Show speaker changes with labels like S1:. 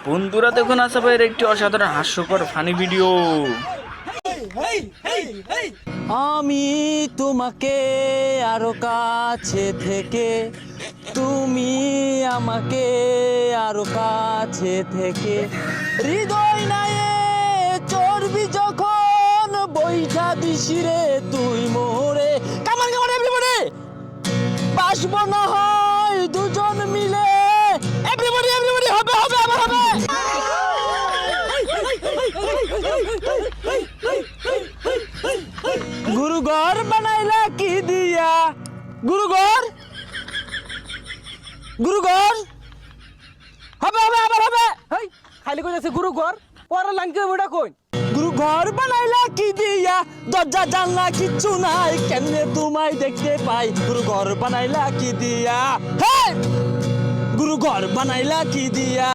S1: বন্ধুরা দেখুন আসা ভাইয়ের একটি অসাধারণ হাস্যকর ফানি ভিডিও।
S2: আমি তোমাকে আরো কাছে থেকে, তুমি আমাকে আরো কাছে থেকে, হৃদয় নায়ে চর্বি যখন বৈঠা দিশিরে তুই মোরে, কামান কামান এভরিবডি বাসবো না হয় দুজন মিলে, এভরিবডি এভরিবডি হবে হবে আবার হবে। গুরু ঘর বানাইলা কি দিয়া, গুরু ঘর হবে হবে আবার হবে।
S3: হেই খালি কইতাছে গুরু ঘর, পরে লাঙ্কি ওটা কই?
S2: গুরু ঘর বানাইলা কি দিয়া, দরজা জানলা কিচ্ছু নাই, কেমনে তোমায় দেখতে পাই, গুরু ঘর বানাইলা কি দিয়া, হে গুরু ঘর বানাইলা কি দিয়া।